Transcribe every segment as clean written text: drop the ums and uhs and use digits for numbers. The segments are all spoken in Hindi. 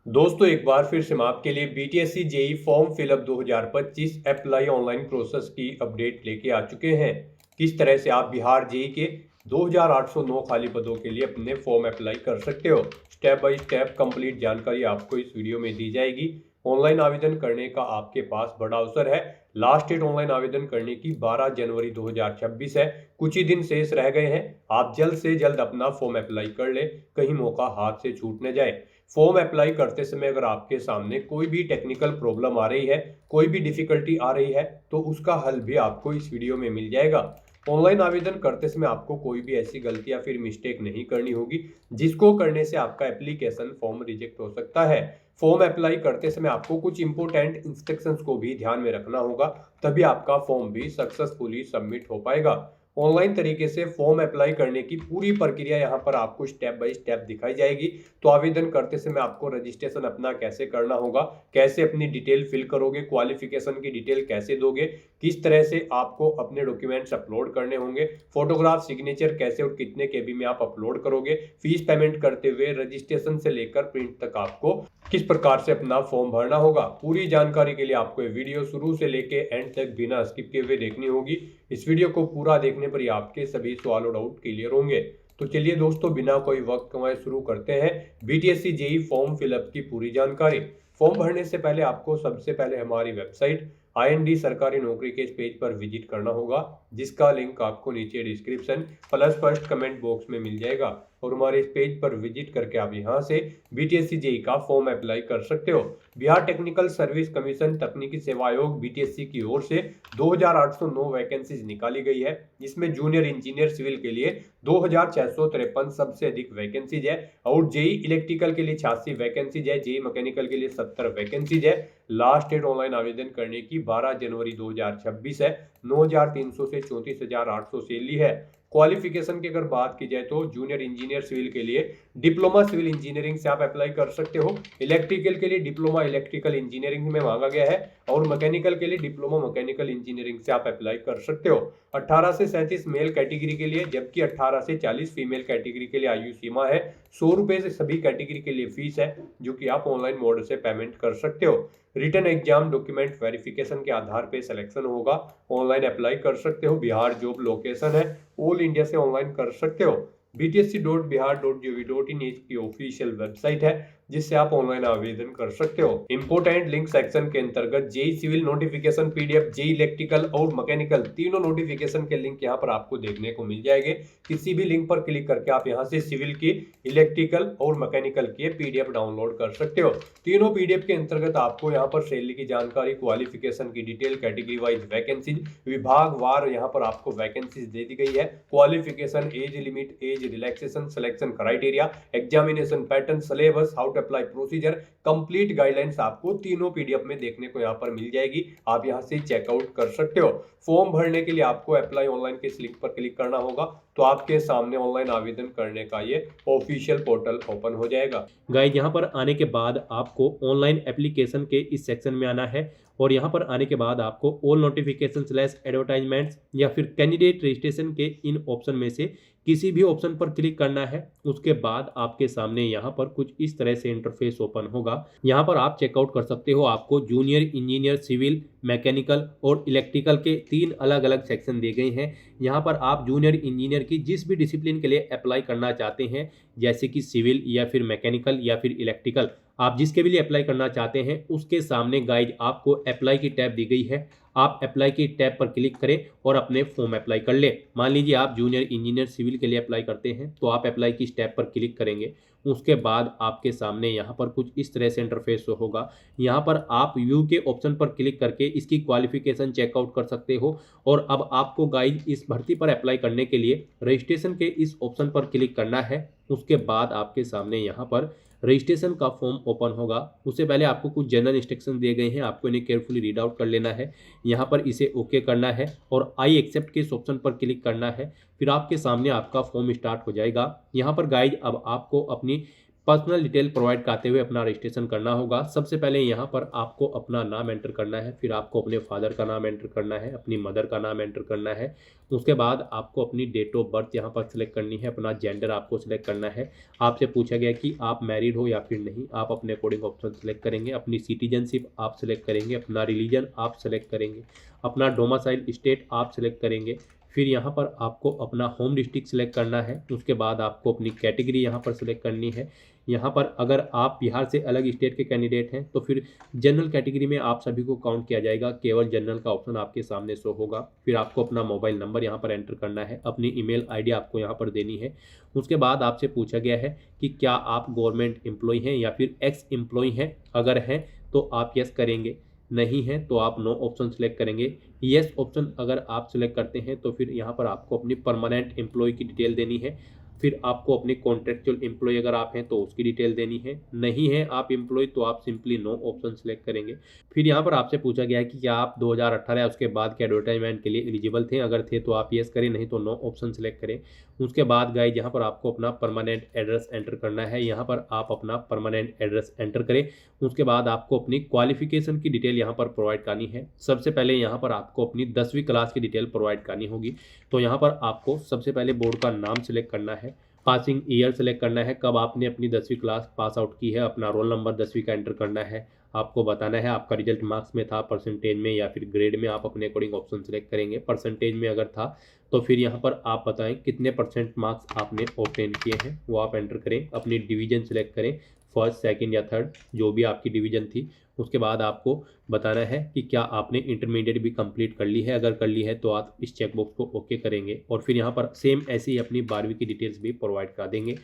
दोस्तों एक बार फिर से हम आपके लिए BTSC JE form fill up 2025 apply online process की अपडेट लेके आ चुके हैं। किस तरह से आप बिहार जेई के 2809 खाली पदों के लिए अपने फॉर्म अप्लाई कर सकते हो, स्टेप बाय स्टेप कंप्लीट जानकारी आपको इस वीडियो में दी जाएगी। ऑनलाइन आवेदन करने का आपके पास बड़ा अवसर है। लास्ट डेट ऑनलाइन आवेदन करने की 12 जनवरी 2026 है। कुछ ही दिन शेष रह गए हैं। आप जल्द से जल्द अपना फॉर्म अप्लाई कर ले, कहीं मौका हाथ से छूट न जाए। फॉर्म अप्लाई करते समय अगर आपके सामने कोई भी टेक्निकल प्रॉब्लम आ रही है, कोई भी डिफिकल्टी आ रही है, तो उसका हल भी आपको इस वीडियो में मिल जाएगा। ऑनलाइन आवेदन करते समय आपको कोई भी ऐसी गलती या फिर मिस्टेक नहीं करनी होगी जिसको करने से आपका एप्लीकेशन फॉर्म रिजेक्ट हो सकता है। फॉर्म अप्लाई करते समय आपको कुछ इंपोर्टेंट इंस्ट्रक्शंस को भी ध्यान में रखना होगा, तभी आपका फॉर्म भी सक्सेसफुली सबमिट हो पाएगा। ऑनलाइन तरीके से फॉर्म अप्लाई करने की पूरी प्रक्रिया यहाँ पर आपको स्टेप बाय स्टेप दिखाई जाएगी। तो आवेदन करते समय आपको रजिस्ट्रेशन अपना कैसे करना होगा, कैसे अपनी डिटेल फिल करोगे, क्वालिफिकेशन की डिटेल कैसे दोगे, किस तरह से आपको अपने डॉक्यूमेंट्स अपलोड करने होंगे, फोटोग्राफ सिग्नेचर कैसे और कितने केबी में आप अपलोड करोगे, फीस पेमेंट करते हुए रजिस्ट्रेशन से लेकर प्रिंट तक आपको किस प्रकार से अपना फॉर्म भरना होगा। पूरी जानकारी के लिए आपको ये वीडियो शुरू से लेके एंड तक बिना स्किप किए हुए देखनी होगी। इस वीडियो को पूरा देखने पर ही आपके सभी सवाल और डाउट क्लियर होंगे। तो चलिए दोस्तों, बिना कोई वक्त गंवाए शुरू करते हैं बीटीएससी जेई फॉर्म फिलअप की पूरी जानकारी। फॉर्म भरने से पहले आपको सबसे पहले हमारी वेबसाइट आईएनडी सरकारी नौकरी के इस पेज पर विजिट करना होगा, जिसका लिंक आपको नीचे description plus first comment box में मिल जाएगा। और हमारे इस पेज पर विजिट करके आप यहां से बीटीएससी जेई का फॉर्म अप्लाई कर सकते हो। बिहार टेक्निकल सर्विस कमीशन तकनीकी सेवा आयोग बीटीएससी की ओर से 2809 वैकेंसीज निकाली गई है, जिसमें जूनियर इंजीनियर सिविल के लिए 2653 सबसे अधिक वैकेंसीज है, और जेई इलेक्ट्रिकल के लिए 86 वैकेंसीज है, जेई मैकेनिकल के लिए 70 वैकेंसीज है। लास्ट डेट ऑनलाइन आवेदन करने की 12 जनवरी 2026 है। 9300 से 34800 सैलरी है। क्वालिफिकेशन की अगर बात की जाए तो जूनियर इंजीनियर सिविल के लिए डिप्लोमा सिविल इंजीनियरिंग से आप अप्लाई कर सकते हो। इलेक्ट्रिकल के लिए डिप्लोमा इलेक्ट्रिकल इंजीनियरिंग में मांगा गया है, और मैकेनिकल के लिए डिप्लोमा मैकेनिकल इंजीनियरिंग से आप अप्लाई कर सकते हो। 18 से 37 मेल कैटेगरी के लिए, जबकि 18 से 40 फीमेल कैटेगरी के लिए आयु सीमा है। 100 रुपए से सभी कैटेगरी के लिए फीस है, जो कि आप ऑनलाइन मोड से पेमेंट कर सकते हो। रिटन एग्जाम डॉक्यूमेंट वेरिफिकेशन के आधार पे सिलेक्शन होगा। ऑनलाइन अप्लाई कर सकते हो। बिहार जॉब लोकेशन है, ऑल इंडिया से ऑनलाइन कर सकते हो। btsc.bihar.gov.in इसकी ऑफिशियल वेबसाइट है, जिससे आप ऑनलाइन आवेदन कर सकते हो। इंपोर्टेंट लिंक सेक्शन के अंतर्गत JE civil notification PDF, JE electrical और मैकेनिकल तीनों नोटिफिकेशन के लिंक यहाँ पर आपको देखने को मिल जाएंगे। किसी भी लिंक पर क्लिक करके आप यहाँ से सिविल की, इलेक्ट्रिकल और मैकेनिकल के पीडीएफ डाउनलोड कर सकते हो। तीनों पीडीएफ के अंतर्गत आपको यहाँ पर सैलरी की जानकारी, क्वालिफिकेशन की डिटेल, कैटेगरी वाइज वैकेंसीज, विभाग वार यहाँ पर आपको वैकेंसीज दे दी गई है। Qualification, age limit, age relaxation, selection criteria, examination pattern, syllabus, how to apply procedure, complete guidelines आपको तीनों पीडीएफ में देखने को यहाँ पर मिल जाएगी। आप यहाँ से चेकआउट कर सकते हो। फॉर्म भरने के लिए आपको अप्लाई ऑनलाइन के इस लिंक पर क्लिक करना होगा, तो आपके सामने ऑनलाइन आवेदन करने का ये ऑफिशियल पोर्टल ओपन हो जाएगा। गाइज यहाँ पर आने के बाद आपको ऑनलाइन एप्लीकेशन के इस सेक्शन में आना है, और यहाँ पर आने के बाद आपको ऑल नोटिफिकेशन स्लैश एडवर्टाइजमेंट्स या फिर कैंडिडेट रजिस्ट्रेशन के इन ऑप्शन में से किसी भी ऑप्शन पर क्लिक करना है। उसके बाद आपके सामने यहाँ पर कुछ इस तरह से इंटरफेस ओपन होगा। यहाँ पर आप चेकआउट कर सकते हो। आपको जूनियर इंजीनियर सिविल, मैकेनिकल और इलेक्ट्रिकल के 3 अलग अलग सेक्शन दिए गए हैं। यहाँ पर आप जूनियर इंजीनियर की जिस भी डिसिप्लिन के लिए अप्लाई करना चाहते हैं, जैसे कि सिविल या फिर मैकेनिकल या फिर इलेक्ट्रिकल, आप जिसके भी लिए अप्लाई करना चाहते हैं, उसके सामने गाइड आपको अप्लाई की टैब दी गई है। आप अप्लाई की टैब पर क्लिक करें और अपने फॉर्म अप्लाई कर लें। मान लीजिए आप जूनियर इंजीनियर सिविल के लिए अप्लाई करते हैं, तो आप अप्लाई की टैब पर क्लिक करेंगे। उसके बाद आपके सामने यहाँ पर कुछ इस तरह से इंटरफेस होगा। यहाँ पर आप व्यू के ऑप्शन पर क्लिक करके इसकी क्वालिफिकेशन चेकआउट कर सकते हो। और अब आपको गाइड इस भर्ती पर अप्लाई करने के लिए रजिस्ट्रेशन के इस ऑप्शन पर क्लिक करना है। उसके बाद आपके सामने यहाँ पर रजिस्ट्रेशन का फॉर्म ओपन होगा। उससे पहले आपको कुछ जनरल इंस्ट्रक्शन दिए गए हैं, आपको इन्हें केयरफुली रीड आउट कर लेना है। यहाँ पर इसे ओके करना है और आई एक्सेप्ट के इस ऑप्शन पर क्लिक करना है। फिर आपके सामने आपका फॉर्म स्टार्ट हो जाएगा। यहाँ पर गाइड अब आपको अपनी पर्सनल डिटेल प्रोवाइड कराते हुए अपना रजिस्ट्रेशन करना होगा। सबसे पहले यहाँ पर आपको अपना नाम एंटर करना है, फिर आपको अपने फादर का नाम एंटर करना है, अपनी मदर का नाम एंटर करना है। उसके बाद आपको अपनी डेट ऑफ बर्थ यहाँ पर सिलेक्ट करनी है, अपना जेंडर आपको सिलेक्ट करना है। आपसे पूछा गया कि आप मैरिड हो या फिर नहीं, आप अपने अकॉर्डिंग ऑप्शन सेलेक्ट करेंगे। अपनी सिटीजनशिप आप सिलेक्ट करेंगे, अपना रिलीजन आप सेलेक्ट करेंगे, अपना डोमिसाइल स्टेट आप सिलेक्ट करेंगे। फिर यहाँ पर आपको अपना होम डिस्ट्रिक्ट सिलेक्ट करना है। उसके बाद आपको अपनी कैटेगरी यहाँ पर सिलेक्ट करनी है। यहाँ पर अगर आप बिहार से अलग स्टेट के कैंडिडेट हैं तो फिर जनरल कैटेगरी में आप सभी को काउंट किया जाएगा, केवल जनरल का ऑप्शन आपके सामने शो होगा। फिर आपको अपना मोबाइल नंबर यहाँ पर एंटर करना है, अपनी ईमेल आईडी आपको यहाँ पर देनी है। उसके बाद आपसे पूछा गया है कि क्या आप गवर्नमेंट एम्प्लॉय हैं या फिर एक्स एम्प्लॉय हैं। अगर हैं तो आप यस करेंगे, नहीं है तो आप नो ऑप्शन सेलेक्ट करेंगे। यस ऑप्शन अगर आप सिलेक्ट करते हैं तो फिर यहाँ पर आपको अपनी परमानेंट एम्प्लॉय की डिटेल देनी है। फिर आपको अपने कॉन्ट्रेक्चुअल एम्प्लॉय अगर आप हैं तो उसकी डिटेल देनी है। नहीं है आप एम्प्लॉय तो आप सिंपली नो ऑप्शन सेलेक्ट करेंगे। फिर यहाँ पर आपसे पूछा गया है कि क्या आप 2018 या उसके बाद के एडवर्टाइजमेंट के लिए एलिजिबल थे। अगर थे तो आप यस करें, नहीं तो नो ऑप्शन सेलेक्ट करें। उसके बाद गाइस यहाँ पर आपको अपना परमानेंट एड्रेस एंटर करना है। यहाँ पर आप अपना परमानेंट एड्रेस एंटर करें। उसके बाद आपको अपनी क्वालिफिकेशन की डिटेल यहाँ पर प्रोवाइड करनी है। सबसे पहले यहाँ पर आपको अपनी 10वीं क्लास की डिटेल प्रोवाइड करनी होगी। तो यहाँ पर आपको सबसे पहले बोर्ड का नाम सिलेक्ट करना है, पासिंग ईयर सेलेक्ट करना है, कब आपने अपनी 10वीं क्लास पास आउट की है, अपना रोल नंबर 10वीं का एंटर करना है। आपको बताना है आपका रिजल्ट मार्क्स में था, परसेंटेज में या फिर ग्रेड में, आप अपने अकॉर्डिंग ऑप्शन सेलेक्ट करेंगे। परसेंटेज में अगर था तो फिर यहाँ पर आप बताएं कितने % मार्क्स आपने ऑब्टेन किए हैं, वो आप एंटर करें। अपनी डिवीजन सेलेक्ट करें, फर्स्ट, सेकंड या थर्ड, जो भी आपकी डिवीजन थी। उसके बाद आपको बताना है कि क्या आपने इंटरमीडिएट भी कंप्लीट कर ली है। अगर कर ली है तो आप इस चेकबॉक्स को ओके करेंगे और फिर यहाँ पर सेम ऐसे ही अपनी 12वीं की डिटेल्स भी प्रोवाइड करा देंगे।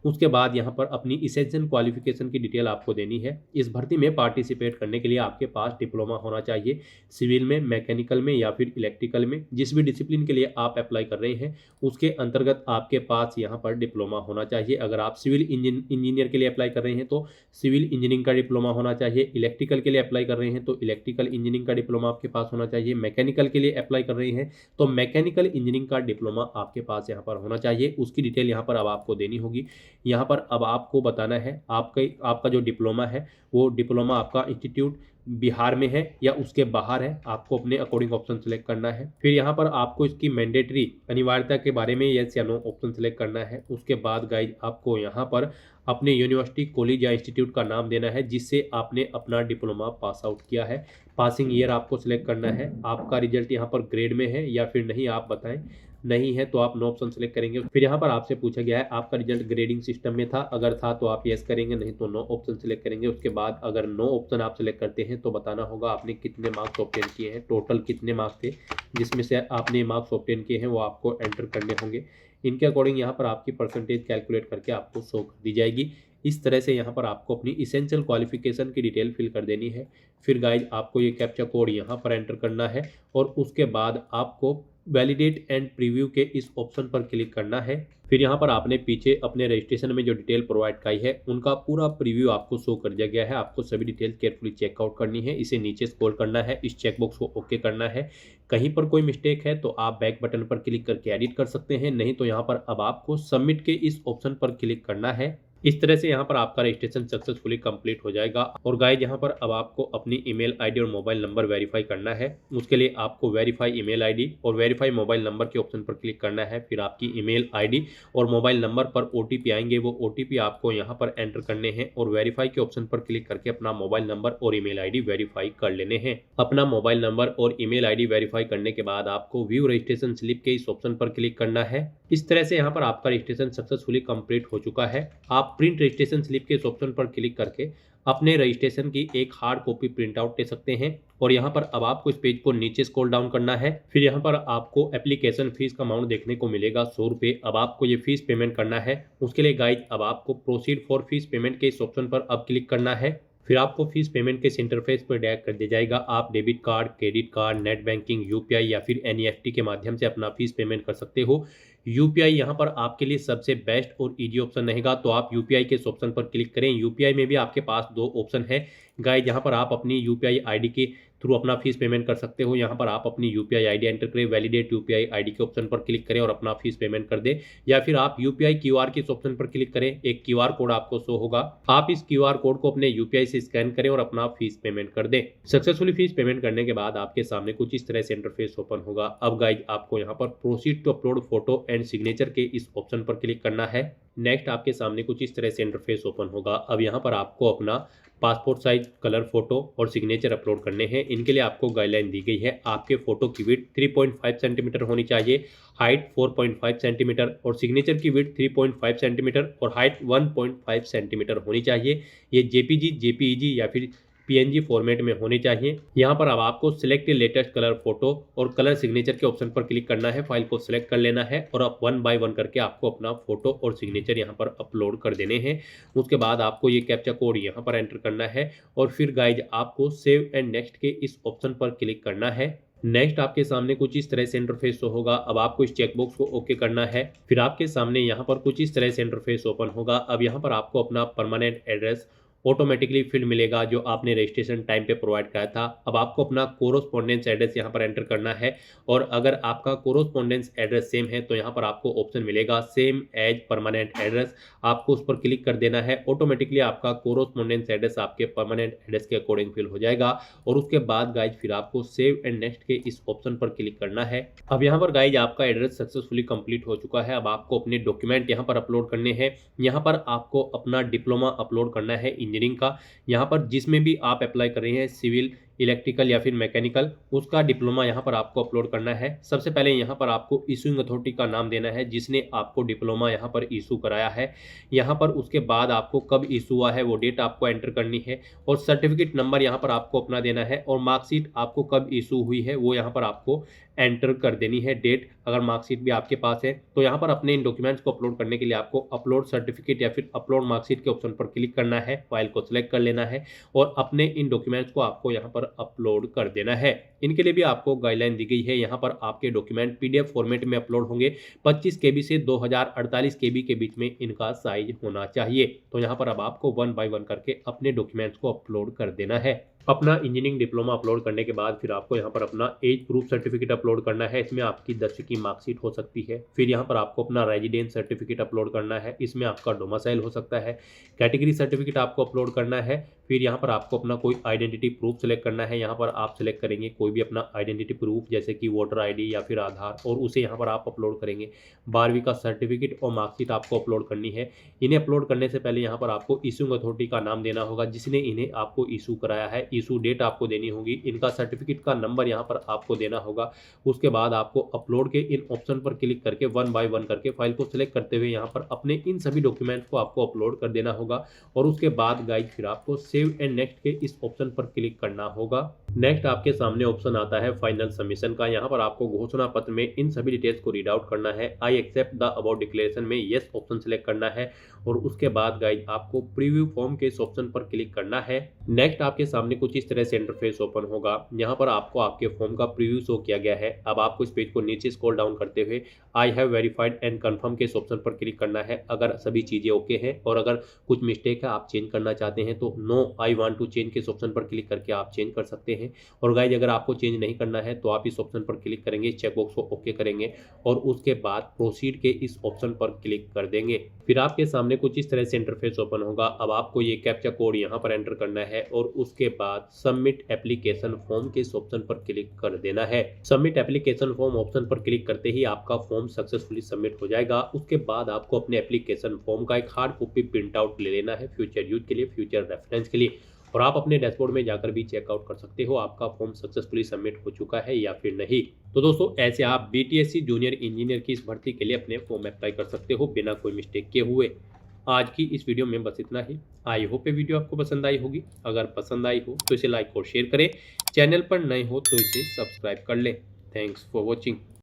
उसके बाद यहाँ पर अपनी इसेंशियल क्वालिफिकेशन की डिटेल आपको देनी है। इस भर्ती में पार्टिसिपेट करने के लिए आपके पास डिप्लोमा होना चाहिए, सिविल में, मैकेनिकल में या फिर इलेक्ट्रिकल में, जिस भी डिसिप्लिन के लिए आप अप्लाई कर रहे हैं उसके अंतर्गत आपके पास यहाँ पर डिप्लोमा होना चाहिए। अगर आप सिविल इंजीनियर के लिए अप्लाई कर रहे हैं तो सिविल इंजीनियरिंग का डिप्लोमा होना चाहिए, इलेक्ट्रिकल के लिए अप्लाई कर रहे हैं तो इलेक्ट्रिकल इंजीनियरिंग का डिप्लोमा आपके पास होना चाहिए, मैकेनिकल के लिए अप्लाई कर रहे हैं तो मैकेनिकल इंजीनियरिंग का डिप्लोमा आपके पास यहाँ पर होना चाहिए। उसकी डिटेल यहाँ पर अब आपको देनी होगी। यहाँ पर अब आपको बताना है आपका जो डिप्लोमा है वो डिप्लोमा आपका इंस्टीट्यूट बिहार में है या उसके बाहर है, आपको अपने अकॉर्डिंग ऑप्शन सेलेक्ट करना है। फिर यहाँ पर आपको इसकी मैंडेटरी अनिवार्यता के बारे में यस या नो ऑप्शन सेलेक्ट करना है। उसके बाद गाइज आपको यहाँ पर अपने यूनिवर्सिटी, कॉलेज या इंस्टीट्यूट का नाम देना है जिससे आपने अपना डिप्लोमा पास आउट किया है। पासिंग ईयर आपको सिलेक्ट करना है। आपका रिजल्ट यहाँ पर ग्रेड में है या फिर नहीं, आप बताएं। नहीं है तो आप नो ऑप्शन सेलेक्ट करेंगे। फिर यहाँ पर आपसे पूछा गया है आपका रिजल्ट ग्रेडिंग सिस्टम में था, अगर था तो आप यस करेंगे, नहीं तो नो ऑप्शन सेलेक्ट करेंगे। उसके बाद अगर नो ऑप्शन आप सेलेक्ट करते हैं तो बताना होगा आपने कितने मार्क्स ऑब्टेन किए हैं, टोटल कितने मार्क्स थे जिसमें से आपने मार्क्स ऑब्टेन किए हैं वो आपको एंटर करने होंगे। इनके अकॉर्डिंग यहाँ पर आपकी परसेंटेज कैलकुलेट करके आपको शो कर दी जाएगी। इस तरह से यहाँ पर आपको अपनी इसेंशियल क्वालिफिकेशन की डिटेल फिल कर देनी है। फिर गाइज आपको ये कैप्चा कोड यहाँ पर एंटर करना है और उसके बाद आपको वैलिडेट एंड प्रीव्यू के इस ऑप्शन पर क्लिक करना है। फिर यहाँ पर आपने पीछे अपने रजिस्ट्रेशन में जो डिटेल प्रोवाइड कराई है उनका पूरा प्रीव्यू आपको शो कर दिया गया है। आपको सभी डिटेल केयरफुली चेकआउट करनी है, इसे नीचे स्क्रॉल करना है, इस चेकबॉक्स को ओके करना है। कहीं पर कोई मिस्टेक है तो आप बैक बटन पर क्लिक करके एडिट कर सकते हैं, नहीं तो यहाँ पर अब आपको सबमिट के इस ऑप्शन पर क्लिक करना है। इस तरह से यहाँ पर आपका रजिस्ट्रेशन सक्सेसफुली कंप्लीट हो जाएगा। और गाइज यहाँ पर अब आपको अपनी ईमेल आईडी और मोबाइल नंबर वेरीफाई करना है। उसके लिए आपको वेरीफाई ईमेल आईडी और वेरीफाई मोबाइल नंबर के ऑप्शन पर क्लिक करना है। फिर आपकी ईमेल आईडी और मोबाइल नंबर पर ओटीपी आएंगे, वो ओटीपी आपको यहाँ पर एंटर करने हैं और वेरीफाई के ऑप्शन पर क्लिक करके अपना मोबाइल नंबर और ईमेल आईडी वेरीफाई कर लेने हैं। अपना मोबाइल नंबर और ईमेल आईडी वेरीफाई करने के बाद आपको व्यू रजिस्ट्रेशन स्लिप के इस ऑप्शन पर क्लिक करना है। इस तरह से यहाँ पर आपका रजिस्ट्रेशन सक्सेसफुली कंप्लीट हो चुका है। आप प्रिंट रजिस्ट्रेशन स्लिप के इस ऑप्शन पर क्लिक करके अपने रजिस्ट्रेशन की एक हार्ड कॉपी प्रिंट आउट ले सकते हैं। और यहाँ पर अब आपको इस पेज को नीचे स्क्रॉल डाउन करना है। फिर यहाँ पर आपको एप्लीकेशन फीस का अमाउंट देखने को मिलेगा 100 रुपये। अब आपको ये फीस पेमेंट करना है। उसके लिए गाइज अब आपको प्रोसीड फॉर फीस पेमेंट के इस ऑप्शन पर अब क्लिक करना है। फिर आपको फीस पेमेंट के इंटरफेस पर डायरेक्ट कर दिया जाएगा। आप debit card, credit card, net banking, UPI या फिर एनईएफटी के माध्यम से अपना फीस पेमेंट कर सकते हो। यूपीआई यहाँ पर आपके लिए सबसे बेस्ट और इजी ऑप्शन रहेगा, तो आप यूपीआई के इस ऑप्शन पर क्लिक करें। यूपीआई में भी आपके पास 2 ऑप्शन है गाइज। यहाँ पर आप अपनी यूपीआई आईडी के थ्रू अपना फीस पेमेंट कर सकते हो। यहाँ पर आप अपनी यूपीआई आईडी एंटर करें, वैलिडेट यूपीआई आईडी के ऑप्शन पर क्लिक करें और अपना फीस पेमेंट कर दें, या फिर आप यूपीआई क्यूआर के इस ऑप्शन पर क्लिक करें। एक क्यूआर कोड आपको शो होगा, आप इस क्यूआर कोड को अपने यूपीआई से स्कैन करें और अपना फीस पेमेंट कर दें। सक्सेसफुली फीस पेमेंट करने के बाद आपके सामने कुछ इस तरह से इंटरफेस ओपन होगा। अब गाइज आपको यहाँ पर proceed to upload photo and signature के इस ऑप्शन पर क्लिक करना है। नेक्स्ट आपके सामने कुछ इस तरह से इंटरफेस ओपन होगा। अब यहाँ पर आपको अपना पासपोर्ट साइज कलर फोटो और सिग्नेचर अपलोड करने हैं। इनके लिए आपको गाइडलाइन दी गई है। आपके फोटो की विड्थ 3.5 सेंटीमीटर होनी चाहिए, हाइट 4.5 सेंटीमीटर और सिग्नेचर की विड्थ 3.5 सेंटीमीटर और हाइट 1.5 सेंटीमीटर होनी चाहिए। ये जेपीजी, जेपीईजी या फिर पीएनजी फॉर्मेट में होनी चाहिए। यहाँ पर अब आपको सिलेक्ट लेटेस्ट कलर फोटो और कलर सिग्नेचर के ऑप्शन पर क्लिक करना है, फाइल को सिलेक्ट कर लेना है और अब 1 बाय 1 करके आपको अपना फोटो और सिग्नेचर यहाँ पर अपलोड कर देने हैं। उसके बाद आपको ये कैप्चा कोड यहाँ पर एंटर करना है और फिर गाइज आपको सेव एंड नेक्स्ट के इस ऑप्शन पर क्लिक करना है। नेक्स्ट आपके सामने कुछ इस तरह से इंटरफेस होगा। अब आपको इस चेकबॉक्स को ओके करना है। फिर आपके सामने यहाँ पर कुछ इस तरह से इंटरफेस ओपन होगा। अब यहाँ पर आपको अपना परमानेंट एड्रेस ऑटोमेटिकली फील्ड मिलेगा जो आपने रजिस्ट्रेशन टाइम पे प्रोवाइड कराया था। अब आपको अपना कोरोस्पोंडेंस एड्रेस यहाँ पर एंटर करना है और अगर आपका कोरोस्पोंडेंस एड्रेस सेम है तो यहाँ पर आपको ऑप्शन मिलेगा सेम एज परमानेंट एड्रेस, आपको उस पर क्लिक कर देना है। ऑटोमेटिकली आपका कोरोस्पोंडेंस एड्रेस आपके परमानेंट एड्रेस के अकॉर्डिंग फिल हो जाएगा और उसके बाद गाइज फिर आपको सेव एंड नेक्स्ट के इस ऑप्शन पर क्लिक करना है। अब यहाँ पर गाइज आपका एड्रेस सक्सेसफुली कंप्लीट हो चुका है। अब आपको अपने डॉक्यूमेंट यहाँ पर अपलोड करने हैं। यहाँ पर आपको अपना डिप्लोमा अपलोड करना है इंजीनियरिंग का। यहाँ पर जिसमें भी आप अप्लाई कर रहे हैं, सिविल, इलेक्ट्रिकल या फिर मैकेनिकल, उसका डिप्लोमा यहाँ पर आपको अपलोड करना है। सबसे पहले यहाँ पर आपको इशूइंग अथॉरिटी का नाम देना है जिसने आपको डिप्लोमा यहाँ पर इशू कराया है। यहाँ पर उसके बाद आपको कब इशू हुआ है वो डेट आपको एंटर करनी है और सर्टिफिकेट नंबर यहाँ पर आपको अपना देना है और मार्कशीट आपको कब इशू हुई है वो यहाँ पर आपको एंटर कर देनी है, डेट। अगर मार्कशीट भी आपके पास है तो यहाँ पर अपने इन डॉक्यूमेंट्स को अपलोड करने के लिए आपको अपलोड सर्टिफिकेट या फिर अपलोड मार्कशीट के ऑप्शन पर क्लिक करना है, फाइल को सिलेक्ट कर लेना है और अपने इन डॉक्यूमेंट्स को आपको यहाँ पर अपलोड कर देना है। इनके लिए भी आपको गाइडलाइन दी गई है। यहाँ पर आपके डॉक्यूमेंट पीडीएफ फॉर्मेट में अपलोड होंगे। 25 केबी से 2048 केबी के बीच में इनका साइज होना चाहिए। तो यहाँ पर अब आपको 1 बाय 1 करके अपने डॉक्यूमेंट्स को अपलोड कर देना है। अपना इंजीनियरिंग डिप्लोमा अपलोड करने के बाद फिर आपको यहाँ पर अपना एज प्रूफ सर्टिफिकेट अपलोड करना है। इसमें आपकी 10वीं की मार्कशीट हो सकती है। फिर यहाँ पर आपको अपना रेजिडेंस सर्टिफिकेट अपलोड करना है, इसमें आपका डोमिसाइल हो सकता है। कैटेगरी सर्टिफिकेट आपको अपलोड करना है। फिर यहाँ पर आपको अपना कोई आइडेंटिटी प्रूफ सेलेक्ट करना है। यहाँ पर आप सेलेक्ट करेंगे कोई भी अपना आइडेंटिटी प्रूफ जैसे कि वोटर आईडी या फिर आधार और उसे यहाँ पर आप अपलोड करेंगे। 12वीं का सर्टिफिकेट और मार्कशीट आपको अपलोड करनी है। इन्हें अपलोड करने से पहले यहाँ पर आपको इशूइंग अथॉरिटी का नाम देना होगा जिसने इन्हें आपको इशू कराया है। इशू डेट आपको देनी होगी। इनका सर्टिफिकेट का नंबर यहाँ पर आपको देना होगा। उसके बाद आपको अपलोड के इन ऑप्शन पर क्लिक करके 1 बाय 1 करके फाइल को सिलेक्ट करते हुए यहाँ पर अपने इन सभी डॉक्यूमेंट्स को आपको अपलोड कर देना होगा और उसके बाद गाइज फिर आपको सेव एंड नेक्स्ट के इस ऑप्शन पर क्लिक करना होगा। नेक्स्ट आपके सामने ऑप्शन आता है फाइनल सबमिशन का। यहाँ पर आपको घोषणा पत्र में इन सभी डिटेल्स को रीड आउट करना है। I accept the about declaration में यस ऑप्शन सेलेक्ट करना है और उसके बाद गाइज आपको प्रीव्यू फॉर्म के इस ऑप्शन पर क्लिक करना है। नेक्स्ट आपके सामने कुछ इस तरह से इंटरफेस ओपन होगा। यहाँ पर आपको आपके फॉर्म का प्रीव्यू शो किया गया है। अब आपको इस पेज को नीचे स्क्रॉल डाउन करते हुए I have verified and confirm के इस ऑप्शन पर क्लिक करना है। अगर सभी चीजें ओके हैं और अगर कुछ मिस्टेक है, आप चेंज करना चाहते हैं तो no I want to change के इस ऑप्शन पर क्लिक करके आप चेंज कर सकते हैं। और गाइज अगर आपको चेंज नहीं करना है तो आप इस ऑप्शन पर क्लिक करेंगे, चेकबॉक्स को ओके करेंगे और उसके बाद प्रोसीड के इस ऑप्शन पर क्लिक कर देंगे। फिर आपके सामने कुछ इस तरह से इंटरफेस ओपन होगा। अब आपको ये कैप्चा कोड यहाँ पर एंटर करना है और उसके बाद सबमिट एप्लीकेशन फॉर्म के इस ऑप्शन पर क्लिक कर देना है। सबमिट एप्लीकेशन फॉर्म ऑप्शन पर क्लिक करते ही आपका फॉर्म सक्सेसफुली सबमिट हो जाएगा। उसके बाद आपको अपने एप्लीकेशन फॉर्म का एक हार्ड कॉपी प्रिंट आउट ले लेना है फ्यूचर यूज के लिए, फ्यूचर रेफरेंस के लिए, और आप अपने डैशबोर्ड में जाकर भी चेकआउट कर सकते हो आपका फॉर्म सक्सेसफुली सबमिट हो चुका है या फिर नहीं। तो दोस्तों ऐसे आप बीटीएससी जूनियर इंजीनियर की इस भर्ती के लिए अपने फॉर्म अप्लाई कर सकते हो बिना कोई मिस्टेक किए हुए। आज की इस वीडियो में बस इतना ही। आई होप ये वीडियो आपको पसंद आई होगी। अगर पसंद आई हो तो इसे लाइक और शेयर करें। चैनल पर नए हो तो इसे सब्सक्राइब कर लें। Thanks for watching.